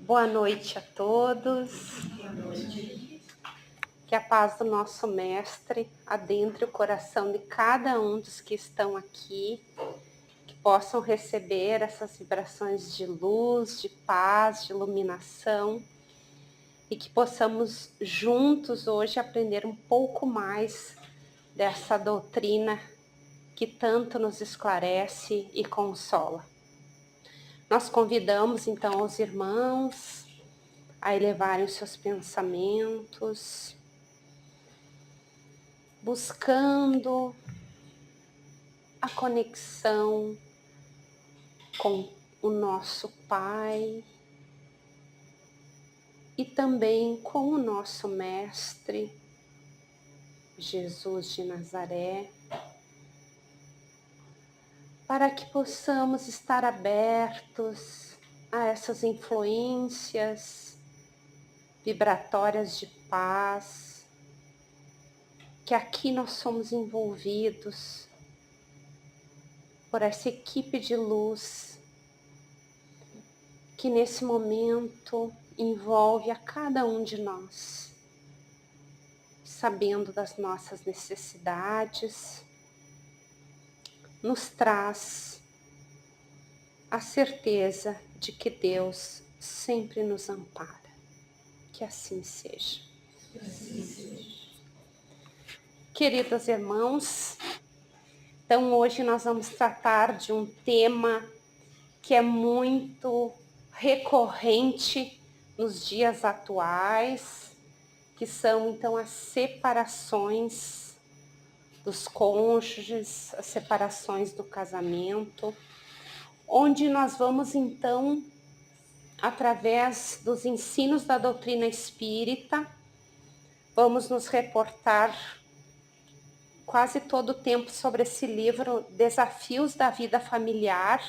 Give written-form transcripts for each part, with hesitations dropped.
Boa noite a todos. Que a paz do nosso Mestre adentre o coração de cada um dos que estão aqui, que possam receber essas vibrações de luz, de paz, de iluminação, e que possamos juntos hoje aprender um pouco mais dessa doutrina que tanto nos esclarece e consola. Nós convidamos então os irmãos a elevarem os seus pensamentos, buscando a conexão com o nosso Pai e também com o nosso Mestre, Jesus de Nazaré, para que possamos estar abertos a essas influências vibratórias de paz, que aqui nós somos envolvidos por essa equipe de luz que nesse momento envolve a cada um de nós, sabendo das nossas necessidades, nos traz a certeza de que Deus sempre nos ampara. Que assim seja. Queridos irmãos, então hoje nós vamos tratar de um tema que é muito recorrente nos dias atuais, que são então as separações dos cônjuges, as separações do casamento, onde nós vamos então, através dos ensinos da doutrina espírita, vamos nos reportar quase todo o tempo sobre esse livro, Desafios da Vida Familiar.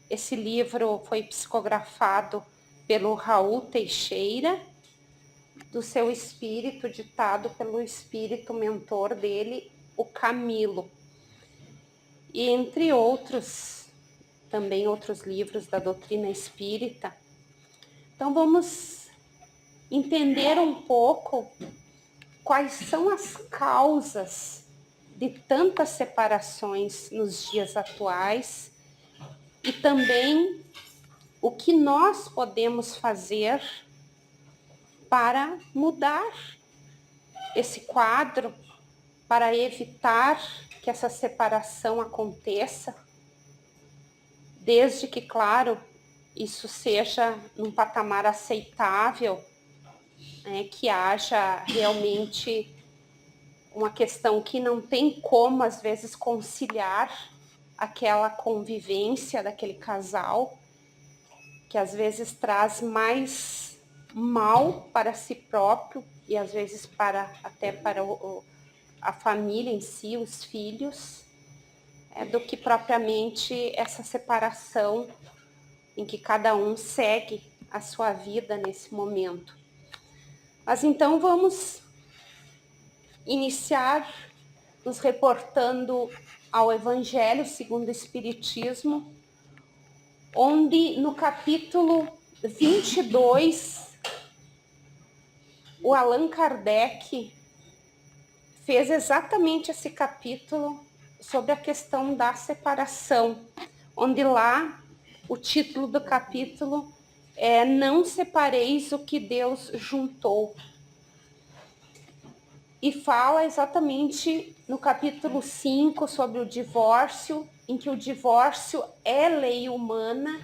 Esse livro foi psicografado pelo Raul Teixeira, do seu espírito, ditado pelo espírito mentor dele, o Camilo. E entre outros, também outros livros da doutrina espírita. Então vamos entender um pouco quais são as causas de tantas separações nos dias atuais e também o que nós podemos fazer para mudar esse quadro, para evitar que essa separação aconteça, desde que, claro, isso seja num patamar aceitável, né, que haja realmente uma questão que não tem como, às vezes, conciliar aquela convivência daquele casal, que às vezes traz mais mal para si próprio e às vezes até para a família em si, os filhos, do que propriamente essa separação em que cada um segue a sua vida nesse momento. Mas então vamos iniciar nos reportando ao Evangelho segundo o Espiritismo, onde no capítulo 22, o Allan Kardec fez exatamente esse capítulo sobre a questão da separação, onde lá o título do capítulo é Não separeis o que Deus juntou. E fala exatamente no capítulo 5 sobre o divórcio, em que o divórcio é lei humana,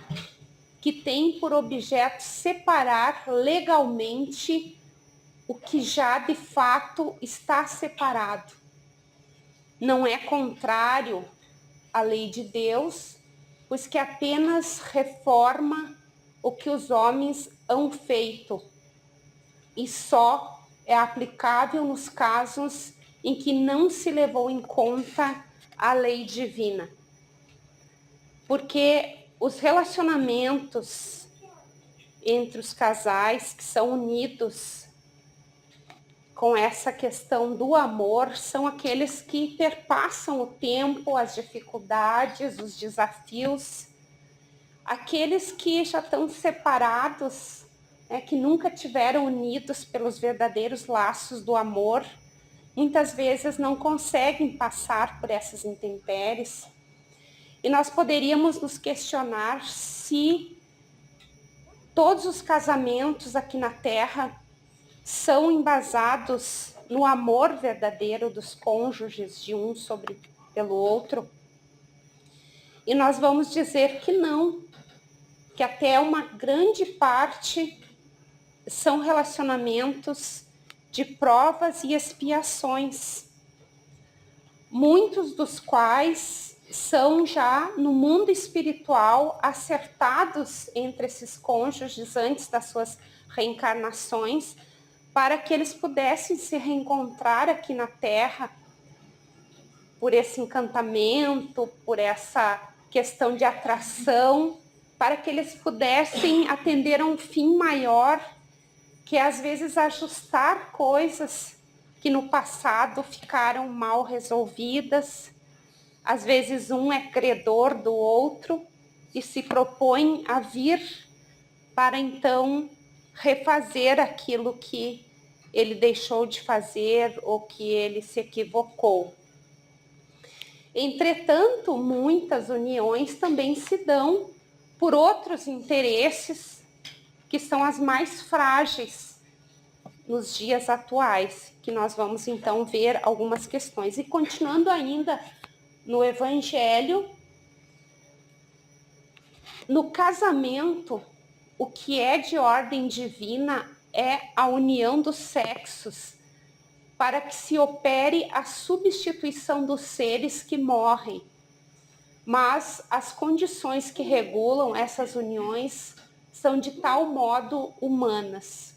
que tem por objeto separar legalmente o que já de fato está separado. Não é contrário à lei de Deus, pois que apenas reforma o que os homens hão feito e só é aplicável nos casos em que não se levou em conta a lei divina. Porque os relacionamentos entre os casais que são unidos com essa questão do amor são aqueles que perpassam o tempo, as dificuldades, os desafios. Aqueles que já estão separados que nunca tiveram unidos pelos verdadeiros laços do amor, muitas vezes não conseguem passar por essas intempéries. E nós poderíamos nos questionar se todos os casamentos aqui na Terra são embasados no amor verdadeiro dos cônjuges de um pelo outro. E nós vamos dizer que não, que até uma grande parte são relacionamentos de provas e expiações, muitos dos quais são já no mundo espiritual acertados entre esses cônjuges antes das suas reencarnações, para que eles pudessem se reencontrar aqui na Terra por esse encantamento, por essa questão de atração, para que eles pudessem atender a um fim maior, que é, às vezes, ajustar coisas que no passado ficaram mal resolvidas. Às vezes um é credor do outro e se propõe a vir para então refazer aquilo que ele deixou de fazer ou que ele se equivocou. Entretanto, muitas uniões também se dão por outros interesses, que são as mais frágeis nos dias atuais, que nós vamos então ver algumas questões. E continuando ainda no Evangelho, no casamento, o que é de ordem divina é a união dos sexos, para que se opere a substituição dos seres que morrem. Mas as condições que regulam essas uniões são de tal modo humanas.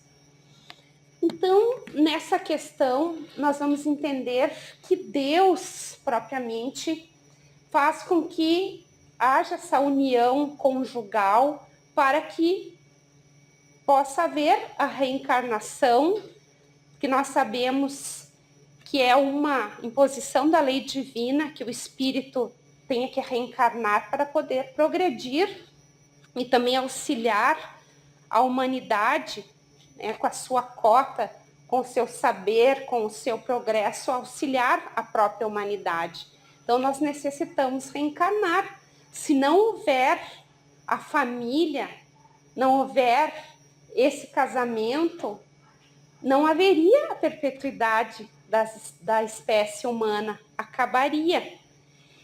Então, nessa questão, nós vamos entender que Deus, propriamente, faz com que haja essa união conjugal para que possa haver a reencarnação, que nós sabemos que é uma imposição da lei divina, que o espírito tenha que reencarnar para poder progredir e também auxiliar a humanidade, com a sua cota, com o seu saber, com o seu progresso, auxiliar a própria humanidade. Então, nós necessitamos reencarnar. Se não houver a família, não houver esse casamento, não haveria a perpetuidade da espécie humana, acabaria.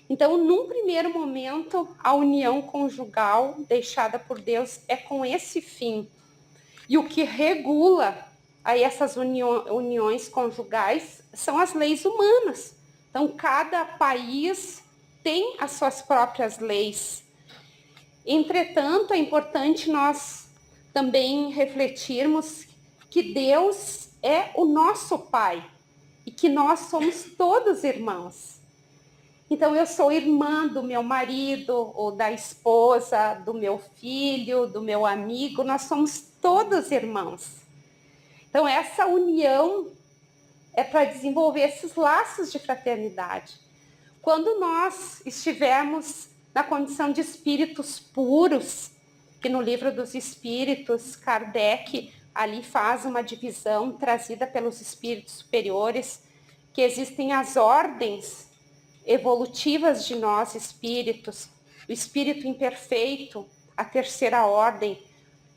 Então, num primeiro momento, a união conjugal deixada por Deus é com esse fim. E o que regula aí essas uniões conjugais são as leis humanas. Então, cada país tem as suas próprias leis. Entretanto, é importante nós também refletirmos que Deus é o nosso Pai e que nós somos todos irmãos. Então, eu sou irmã do meu marido, ou da esposa, do meu filho, do meu amigo, nós somos todos irmãos. Então, essa união é para desenvolver esses laços de fraternidade. Quando nós estivermos na condição de espíritos puros, que no Livro dos Espíritos, Kardec ali faz uma divisão trazida pelos espíritos superiores, que existem as ordens evolutivas de nós espíritos, o espírito imperfeito, a terceira ordem,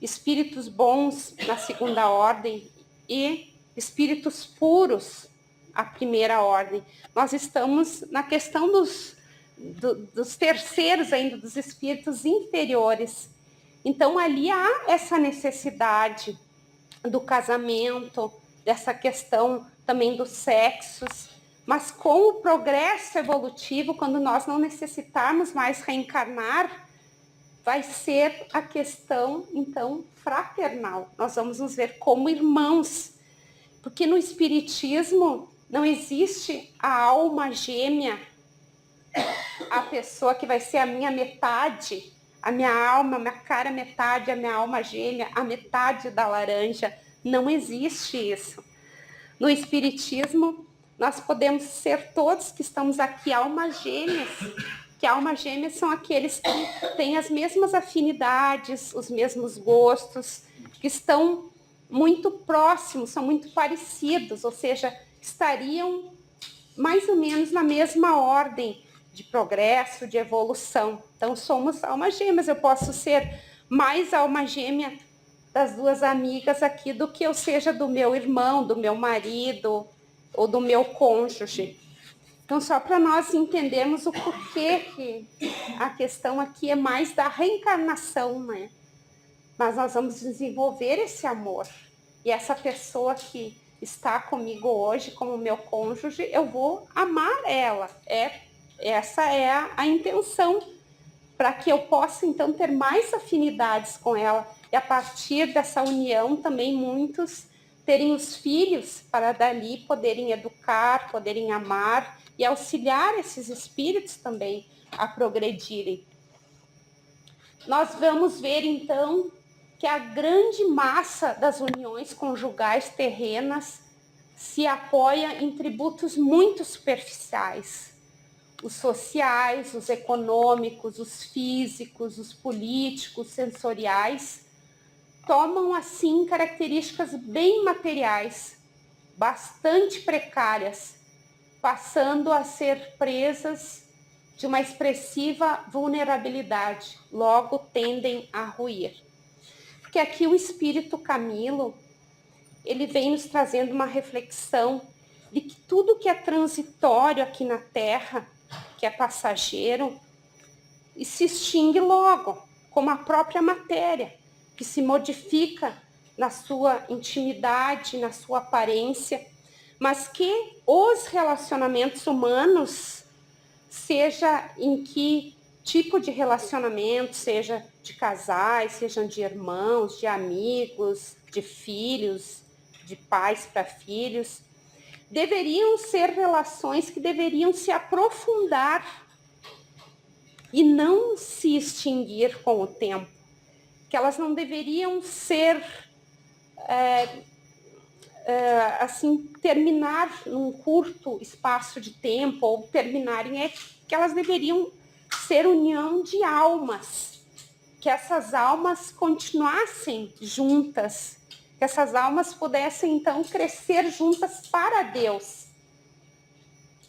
espíritos bons na segunda ordem e espíritos puros, a primeira ordem. Nós estamos na questão dos terceiros ainda, dos espíritos inferiores. Então ali há essa necessidade do casamento, dessa questão também dos sexos, mas com o progresso evolutivo, quando nós não necessitarmos mais reencarnar, vai ser a questão, então, fraternal. Nós vamos nos ver como irmãos, porque no Espiritismo não existe a alma gêmea, a pessoa que vai ser a minha metade, a minha alma, a minha cara metade, a minha alma gêmea, a metade da laranja. Não existe isso. No Espiritismo, nós podemos ser todos que estamos aqui almas gêmeas, que almas gêmeas são aqueles que têm as mesmas afinidades, os mesmos gostos, que estão muito próximos, são muito parecidos, ou seja, estariam mais ou menos na mesma ordem de progresso, de evolução. Então, somos almas gêmeas. Eu posso ser mais alma gêmea das duas amigas aqui do que eu seja do meu irmão, do meu marido ou do meu cônjuge. Então, só para nós entendermos o porquê que a questão aqui é mais da reencarnação, né? Mas nós vamos desenvolver esse amor. E essa pessoa que está comigo hoje, como meu cônjuge, eu vou amar ela. Essa é a intenção, para que eu possa, então, ter mais afinidades com ela. E a partir dessa união, também muitos terem os filhos, para dali poderem educar, poderem amar e auxiliar esses espíritos também a progredirem. Nós vamos ver, então, que a grande massa das uniões conjugais terrenas se apoia em tributos muito superficiais. Os sociais, os econômicos, os físicos, os políticos, sensoriais, tomam, assim, características bem materiais, bastante precárias, passando a ser presas de uma expressiva vulnerabilidade, logo tendem a ruir. Porque aqui o Espírito Camilo, ele vem nos trazendo uma reflexão de que tudo que é transitório aqui na Terra, que é passageiro, e se extingue logo, como a própria matéria, que se modifica na sua intimidade, na sua aparência, mas que os relacionamentos humanos, seja em que tipo de relacionamento, seja de casais, sejam de irmãos, de amigos, de filhos, de pais para filhos, deveriam ser relações que deveriam se aprofundar e não se extinguir com o tempo, que elas não deveriam ser assim, terminar num curto espaço de tempo, ou terminarem, que elas deveriam ser união de almas, que essas almas continuassem juntas, que essas almas pudessem, então, crescer juntas para Deus,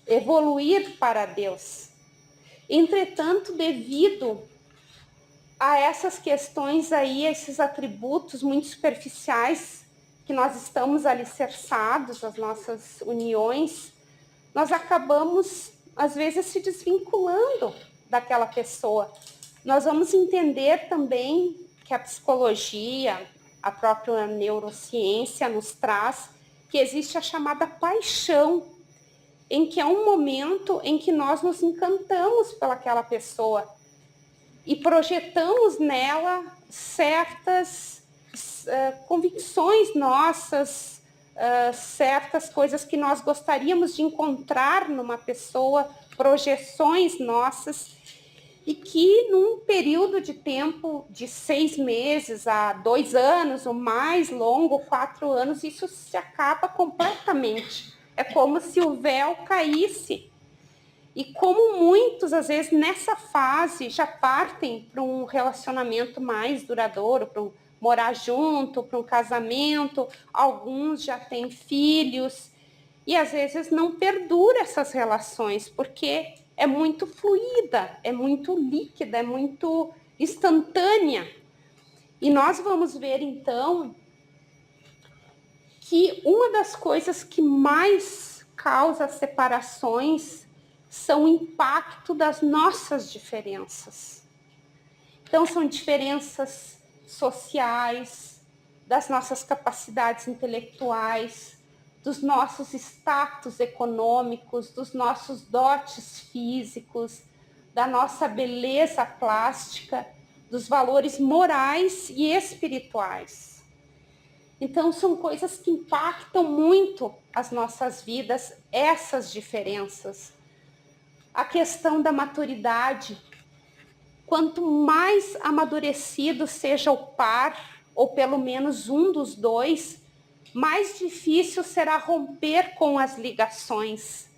evoluir para Deus. Entretanto, devido a essas questões aí, esses atributos muito superficiais que nós estamos alicerçados, as nossas uniões, nós acabamos, às vezes, se desvinculando daquela pessoa. Nós vamos entender também que a psicologia, a própria neurociência nos traz que existe a chamada paixão, em que é um momento em que nós nos encantamos pelaquela pessoa e projetamos nela certas convicções nossas, certas coisas que nós gostaríamos de encontrar numa pessoa, projeções nossas, e que num período de tempo de 6 meses a 2 anos, ou mais longo, 4 anos, isso se acaba completamente. É como se o véu caísse. E como muitos, às vezes, nessa fase, já partem para um relacionamento mais duradouro, para morar junto, para um casamento, alguns já têm filhos, e às vezes não perdura essas relações, porque é muito fluida, é muito líquida, é muito instantânea. E nós vamos ver, então, que uma das coisas que mais causa separações são o impacto das nossas diferenças. Então, são diferenças sociais, das nossas capacidades intelectuais, dos nossos status econômicos, dos nossos dotes físicos, da nossa beleza plástica, dos valores morais e espirituais. Então, são coisas que impactam muito as nossas vidas, essas diferenças. A questão da maturidade. Quanto mais amadurecido seja o par, ou pelo menos um dos dois, mais difícil será romper com as ligações.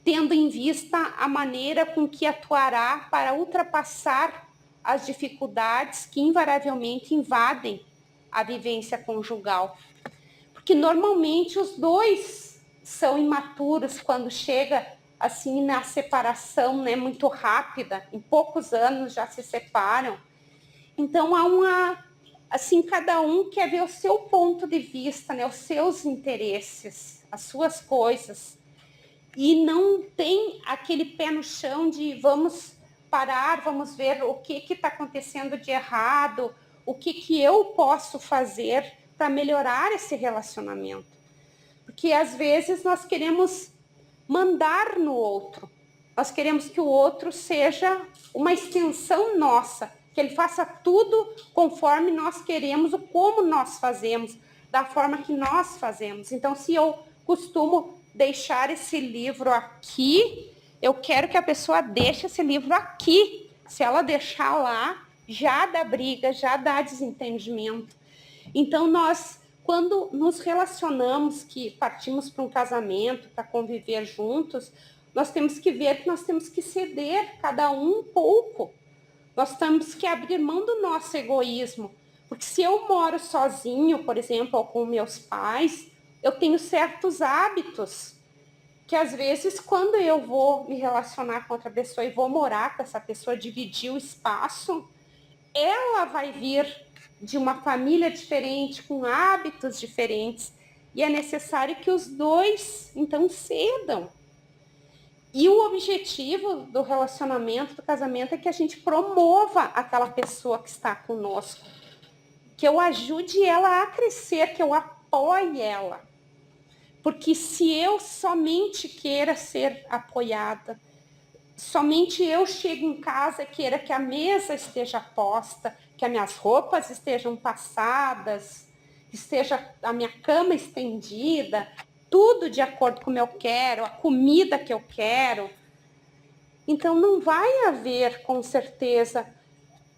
tendo em vista a maneira com que atuará para ultrapassar as dificuldades que invariavelmente invadem a vivência conjugal. Porque normalmente os dois são imaturos quando chega assim na separação, né, muito rápida, em poucos anos já se separam. Então há uma, assim, cada um quer ver o seu ponto de vista, né, os seus interesses, as suas coisas. E não tem aquele pé no chão de vamos parar, vamos ver o que está acontecendo de errado, o que eu posso fazer para melhorar esse relacionamento. Porque às vezes nós queremos mandar no outro, nós queremos que o outro seja uma extensão nossa, que ele faça tudo conforme nós queremos, ou como nós fazemos, da forma que nós fazemos. Então, se eu costumo deixar esse livro aqui, eu quero que a pessoa deixe esse livro aqui. Se ela deixar lá, já dá briga, já dá desentendimento. Então, nós, quando nos relacionamos, que partimos para um casamento, para conviver juntos, nós temos que ver que nós temos que ceder cada um pouco. Nós temos que abrir mão do nosso egoísmo. Porque se eu moro sozinho, por exemplo, ou com meus pais, eu tenho certos hábitos que às vezes quando eu vou me relacionar com outra pessoa e vou morar com essa pessoa, dividir o espaço, ela vai vir de uma família diferente, com hábitos diferentes, e é necessário que os dois, então, cedam. E o objetivo do relacionamento, do casamento, é que a gente promova aquela pessoa que está conosco, que eu ajude ela a crescer, que eu apoie ela. Porque se eu somente queira ser apoiada, somente eu chego em casa e queira que a mesa esteja posta, que as minhas roupas estejam passadas, que esteja a minha cama estendida, tudo de acordo com o que eu quero, a comida que eu quero. Então não vai haver, com certeza,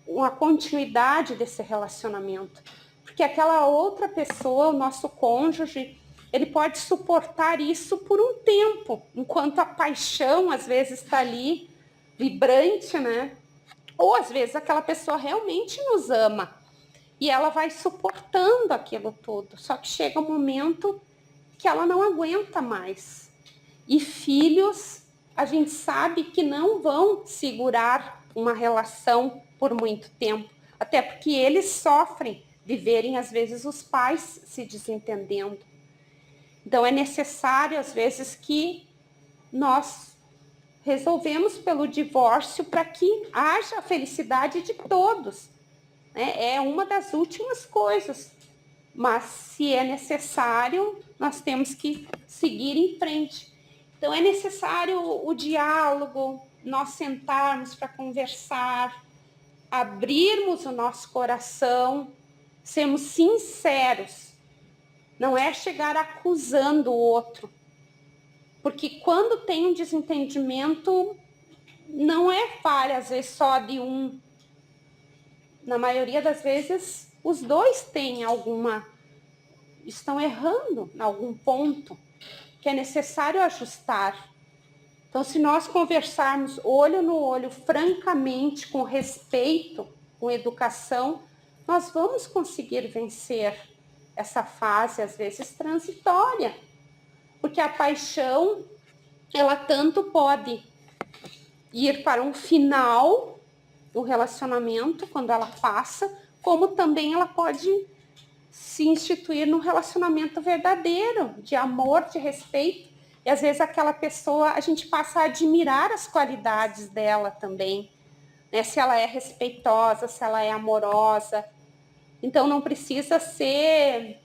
uma continuidade desse relacionamento. Porque aquela outra pessoa, o nosso cônjuge, ele pode suportar isso por um tempo, enquanto a paixão às vezes está ali, vibrante, né? Ou às vezes aquela pessoa realmente nos ama e ela vai suportando aquilo tudo. Só que chega um momento que ela não aguenta mais. E filhos, a gente sabe que não vão segurar uma relação por muito tempo, até porque eles sofrem de verem às vezes os pais se desentendendo. Então é necessário às vezes que nós resolvemos pelo divórcio para que haja a felicidade de todos, né? É uma das últimas coisas, mas se é necessário, nós temos que seguir em frente. Então é necessário o diálogo, nós sentarmos para conversar, abrirmos o nosso coração, sermos sinceros. Não é chegar acusando o outro. Porque quando tem um desentendimento, não é falha, às vezes, só de um. Na maioria das vezes, os dois têm estão errando em algum ponto que é necessário ajustar. Então, se nós conversarmos olho no olho, francamente, com respeito, com educação, nós vamos conseguir vencer essa fase, às vezes, transitória. Porque a paixão, ela tanto pode ir para um final do relacionamento, quando ela passa, como também ela pode se instituir num relacionamento verdadeiro, de amor, de respeito. E às vezes aquela pessoa, a gente passa a admirar as qualidades dela também, né? Se ela é respeitosa, se ela é amorosa. Então não precisa ser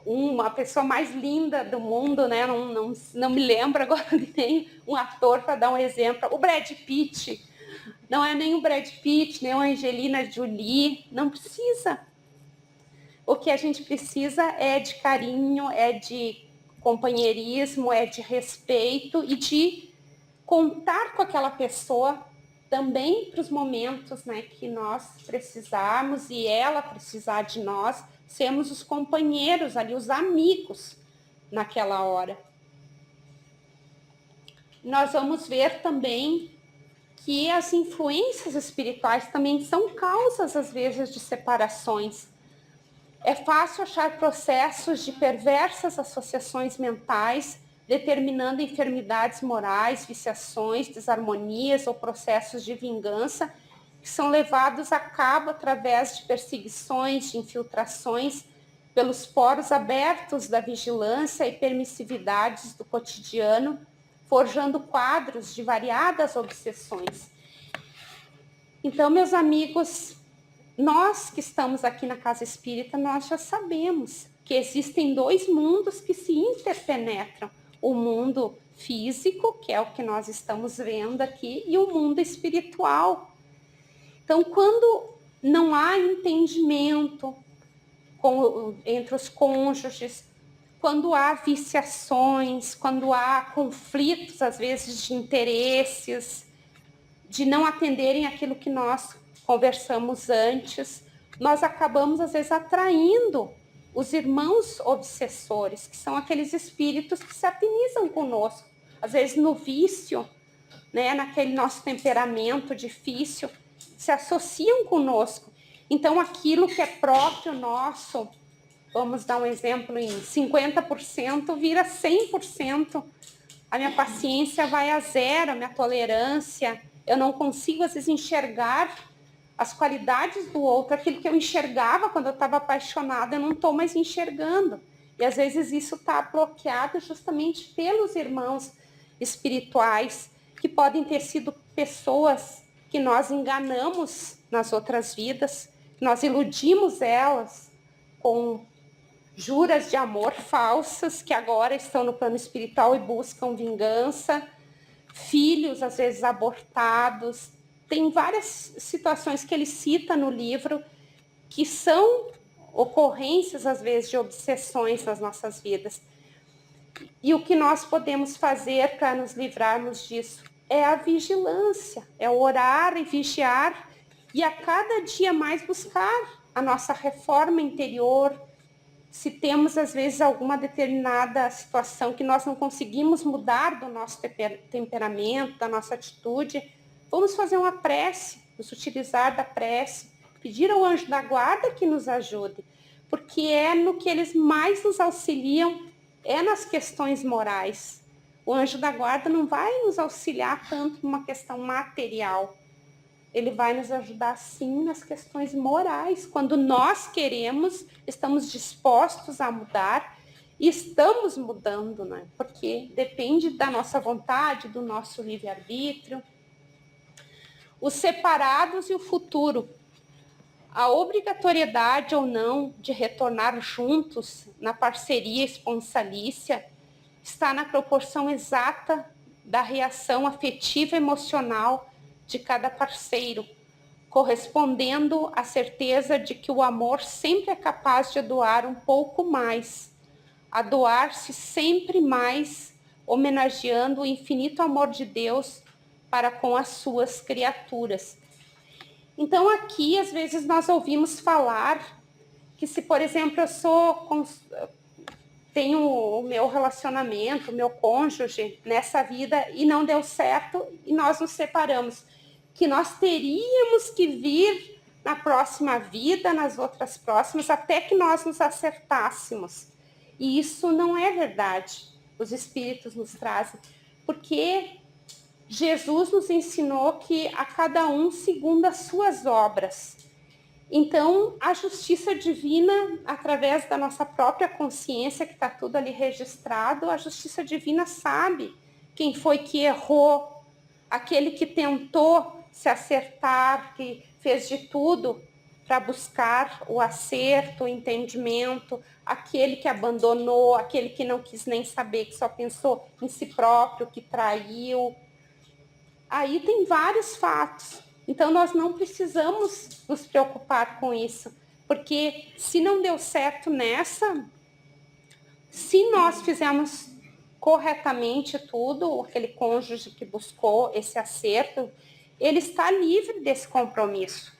uma pessoa mais linda do mundo, né? Não me lembro agora de nem um ator para dar um exemplo. O Brad Pitt. Não é nem o Brad Pitt, nem a Angelina Jolie. Não precisa. O que a gente precisa é de carinho, é de companheirismo, é de respeito e de contar com aquela pessoa também para os momentos, né, que nós precisarmos e ela precisar de nós, sermos os companheiros ali, os amigos naquela hora. nós vamos ver também que as influências espirituais também são causas, às vezes, de separações. É fácil achar processos de perversas associações mentais, determinando enfermidades morais, viciações, desarmonias ou processos de vingança, que são levados a cabo através de perseguições, de infiltrações, pelos poros abertos da vigilância e permissividades do cotidiano, forjando quadros de variadas obsessões. Então, meus amigos, nós que estamos aqui na Casa Espírita, nós já sabemos que existem dois mundos que se interpenetram. O mundo físico, que é o que nós estamos vendo aqui, e o mundo espiritual. Então, quando não há entendimento entre os cônjuges, quando há viciações, quando há conflitos, às vezes, de interesses, de não atenderem aquilo que nós conversamos antes, nós acabamos, às vezes, atraindo os irmãos obsessores, que são aqueles espíritos que se afinizam conosco, às vezes no vício, né, naquele nosso temperamento difícil, se associam conosco. Então, aquilo que é próprio nosso, vamos dar um exemplo, em 50% vira 100%. A minha paciência vai a zero, a minha tolerância. Eu não consigo, às vezes, enxergar as qualidades do outro. Aquilo que eu enxergava quando eu estava apaixonada, eu não estou mais enxergando. E, às vezes, isso está bloqueado justamente pelos irmãos espirituais, que podem ter sido pessoas que nós enganamos nas outras vidas, nós iludimos elas com juras de amor falsas, que agora estão no plano espiritual e buscam vingança, filhos às vezes abortados. Tem várias situações que ele cita no livro que são ocorrências às vezes de obsessões nas nossas vidas. E o que nós podemos fazer para nos livrarmos disso é a vigilância, é orar e vigiar e a cada dia mais buscar a nossa reforma interior. Se temos, às vezes, alguma determinada situação que nós não conseguimos mudar do nosso temperamento, da nossa atitude, vamos fazer uma prece, nos utilizar da prece, pedir ao anjo da guarda que nos ajude, porque é no que eles mais nos auxiliam, é nas questões morais. O anjo da guarda não vai nos auxiliar tanto numa questão material, ele vai nos ajudar, sim, nas questões morais. Quando nós queremos, estamos dispostos a mudar e estamos mudando, né? Porque depende da nossa vontade, do nosso livre-arbítrio. Os separados e o futuro. A obrigatoriedade ou não de retornar juntos na parceria esponsalícia está na proporção exata da reação afetiva e emocional de cada parceiro, correspondendo à certeza de que o amor sempre é capaz de doar um pouco mais, a doar-se sempre mais, homenageando o infinito amor de Deus para com as suas criaturas. Então aqui, às vezes, nós ouvimos falar que se, por exemplo, tenho o meu relacionamento, o meu cônjuge nessa vida e não deu certo e nós nos separamos, que nós teríamos que vir na próxima vida, nas outras próximas, até que nós nos acertássemos. E isso não é verdade. Os espíritos nos trazem, porque Jesus nos ensinou que a cada um segundo as suas obras. Então, a justiça divina, através da nossa própria consciência, que está tudo ali registrado, a justiça divina sabe quem foi que errou, aquele que tentou se acertar, que fez de tudo para buscar o acerto, o entendimento, aquele que abandonou, aquele que não quis nem saber, que só pensou em si próprio, que traiu. Aí tem vários fatos. Então, nós não precisamos nos preocupar com isso, porque se não deu certo nessa, se nós fizermos corretamente tudo, aquele cônjuge que buscou esse acerto, ele está livre desse compromisso.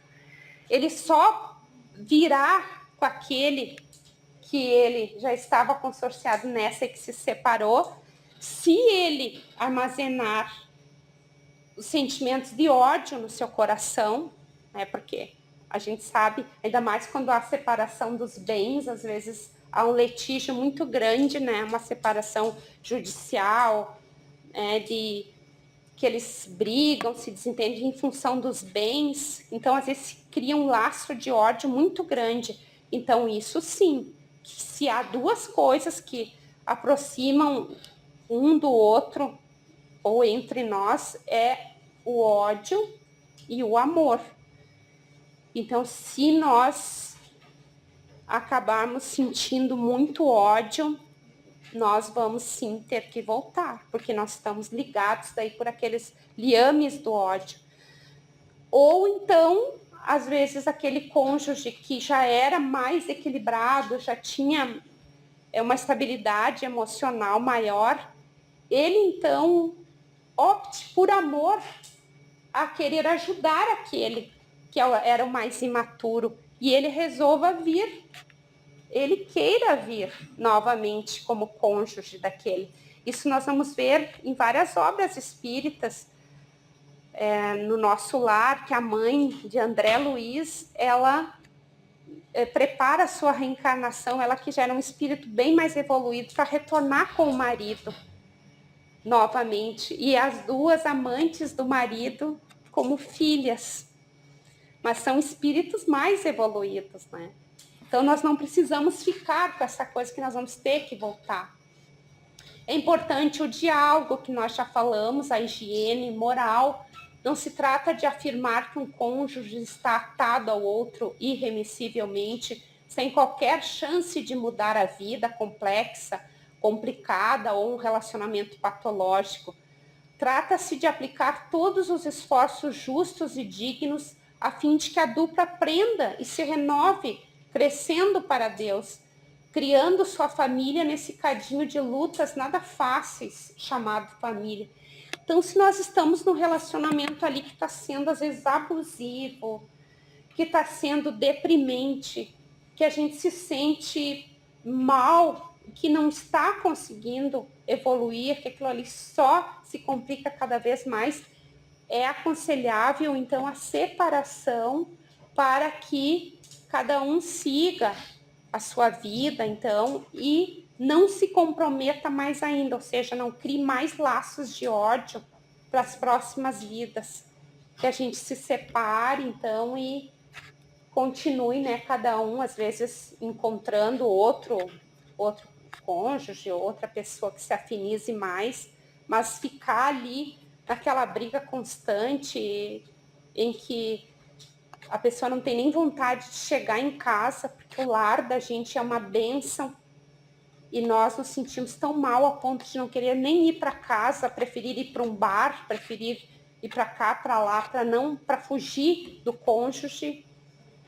Ele só virá com aquele que ele já estava consorciado nessa e que se separou, Se ele armazenar os sentimentos de ódio no seu coração, né, porque a gente sabe, ainda mais quando há separação dos bens, às vezes há um litígio muito grande, né, uma separação judicial, de que eles brigam, se desentendem em função dos bens, então às vezes se cria um laço de ódio muito grande. Então isso sim, se há duas coisas que aproximam um do outro, ou entre nós, é o ódio e o amor. Então se nós acabarmos sentindo muito ódio, nós vamos sim ter que voltar, porque nós estamos ligados daí por aqueles liames do ódio. Ou então, às vezes, aquele cônjuge que já era mais equilibrado, já tinha uma estabilidade emocional maior, ele então opte por amor a querer ajudar aquele que era o mais imaturo, e ele resolva vir, ele queira vir novamente como cônjuge daquele. Isso nós vamos ver em várias obras espíritas, no Nosso Lar, que a mãe de André Luiz, ela prepara a sua reencarnação, ela que já era um espírito bem mais evoluído, para retornar com o marido novamente, e as duas amantes do marido como filhas, mas são espíritos mais evoluídos, né? Então nós não precisamos ficar com essa coisa que nós vamos ter que voltar. É importante o diálogo, que nós já falamos, a higiene moral. Não se trata de afirmar que um cônjuge está atado ao outro irremissivelmente, sem qualquer chance de mudar a vida complexa, complicada ou um relacionamento patológico. Trata-se de aplicar todos os esforços justos e dignos a fim de que a dupla aprenda e se renove, crescendo para Deus, criando sua família nesse cadinho de lutas nada fáceis, chamado família. Então, se nós estamos num relacionamento ali que está sendo, às vezes, abusivo, que está sendo deprimente, que a gente se sente mal, que não está conseguindo evoluir, que aquilo ali só se complica cada vez mais, é aconselhável, então, a separação para que cada um siga a sua vida, então, e não se comprometa mais ainda, ou seja, não crie mais laços de ódio para as próximas vidas. Que a gente se separe, então, e continue, né, cada um, às vezes, encontrando outro cônjuge, outra pessoa que se afinize mais, mas ficar ali naquela briga constante em que a pessoa não tem nem vontade de chegar em casa, porque o lar da gente é uma bênção e nós nos sentimos tão mal a ponto de não querer nem ir para casa, preferir ir para um bar, preferir ir para cá, para lá, para fugir do cônjuge.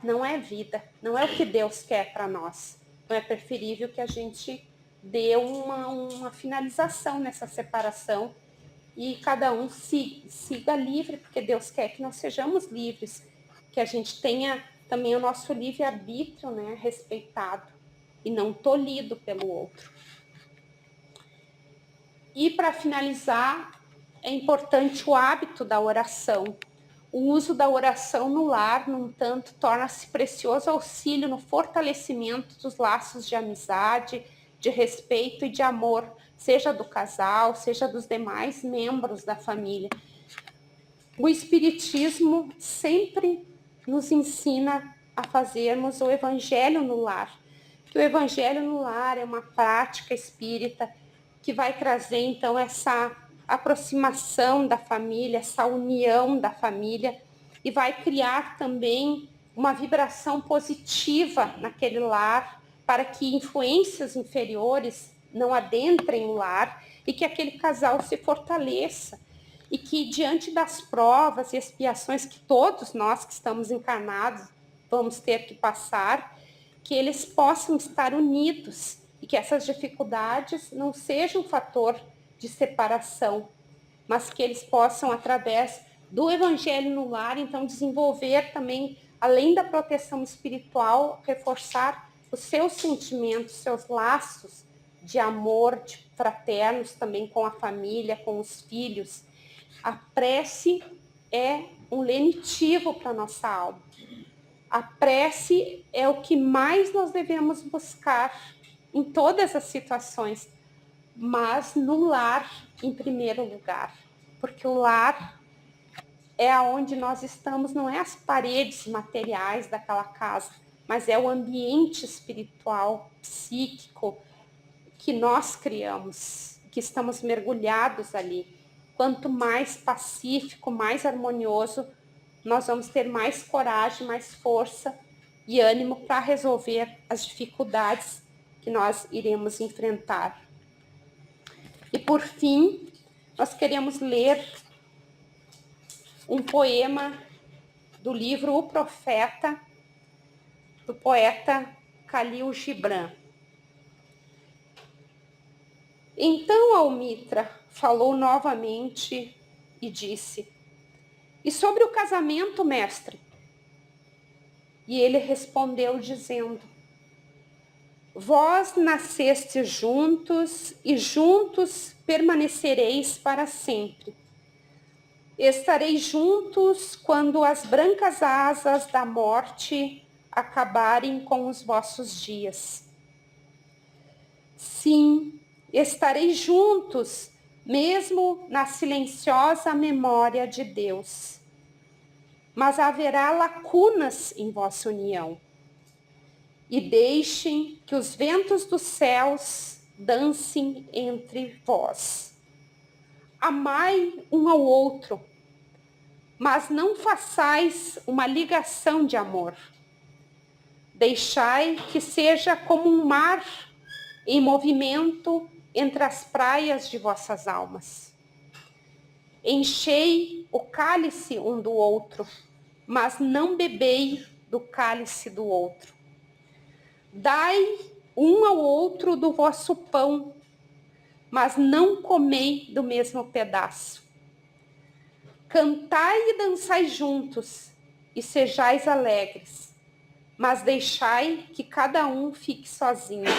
Não é vida, não é o que Deus quer para nós. Então é preferível que a gente dê uma finalização nessa separação e cada um siga livre, porque Deus quer que nós sejamos livres, que a gente tenha também o nosso livre-arbítrio, né, respeitado e não tolhido pelo outro. E para finalizar, é importante o hábito da oração. O uso da oração no lar, no entanto, torna-se precioso auxílio no fortalecimento dos laços de amizade, de respeito e de amor, seja do casal, seja dos demais membros da família. O Espiritismo sempre nos ensina a fazermos o Evangelho no lar. Que o Evangelho no lar é uma prática espírita que vai trazer, então, essa aproximação da família, essa união da família, e vai criar também uma vibração positiva naquele lar, para que influências inferiores não adentrem o lar e que aquele casal se fortaleça. E que diante das provas e expiações que todos nós que estamos encarnados vamos ter que passar, que eles possam estar unidos e que essas dificuldades não sejam um fator de separação, mas que eles possam, através do Evangelho no lar, então desenvolver também, além da proteção espiritual, reforçar os seus sentimentos, seus laços de amor, de fraternos também com a família, com os filhos. A prece é um lenitivo para a nossa alma. A prece é o que mais nós devemos buscar em todas as situações, mas no lar em primeiro lugar, porque o lar é aonde nós estamos, não é as paredes materiais daquela casa, mas é o ambiente espiritual, psíquico que nós criamos, que estamos mergulhados ali. Quanto mais pacífico, mais harmonioso, nós vamos ter mais coragem, mais força e ânimo para resolver as dificuldades que nós iremos enfrentar. E por fim, nós queremos ler um poema do livro O Profeta, do poeta Khalil Gibran. Então Almitra falou novamente e disse: "E sobre o casamento, mestre?" E ele respondeu dizendo: "Vós nascestes juntos e juntos permanecereis para sempre. Estareis juntos quando as brancas asas da morte acabarem com os vossos dias. Sim, estareis juntos, mesmo na silenciosa memória de Deus. Mas haverá lacunas em vossa união. E deixem que os ventos dos céus dancem entre vós. Amai um ao outro, mas não façais uma ligação de amor. Deixai que seja como um mar em movimento entre as praias de vossas almas. Enchei o cálice um do outro, mas não bebei do cálice do outro. Dai um ao outro do vosso pão, mas não comei do mesmo pedaço. Cantai e dançai juntos, e sejais alegres, mas deixai que cada um fique sozinho.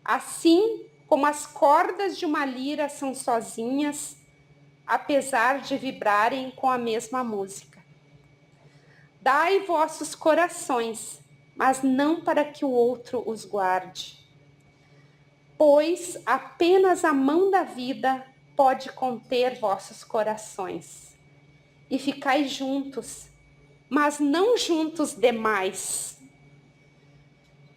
Assim como as cordas de uma lira são sozinhas, apesar de vibrarem com a mesma música. Dai vossos corações, mas não para que o outro os guarde. Pois apenas a mão da vida pode conter vossos corações. E ficai juntos, mas não juntos demais.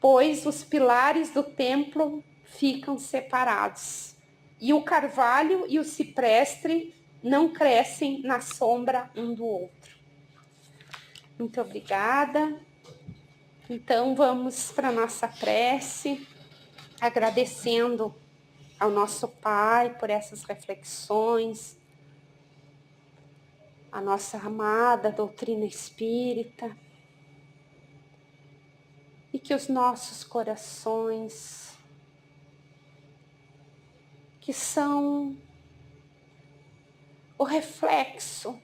Pois os pilares do templo ficam separados. E o carvalho e o cipreste não crescem na sombra um do outro. Muito obrigada. Então vamos para a nossa prece, agradecendo ao nosso Pai por essas reflexões, a nossa amada doutrina espírita, e que os nossos corações, que são o reflexo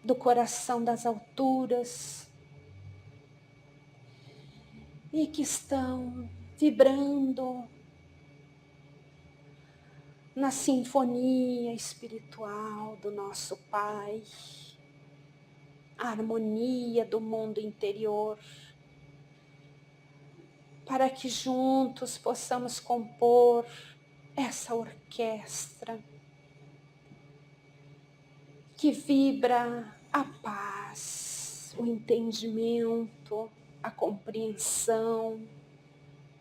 do coração das alturas, e que estão vibrando na sinfonia espiritual do nosso Pai, a harmonia do mundo interior, para que juntos possamos compor essa orquestra que vibra a paz, o entendimento, a compreensão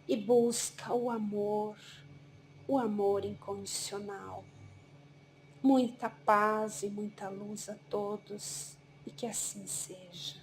e busca o amor incondicional. Muita paz e muita luz a todos, e que assim seja.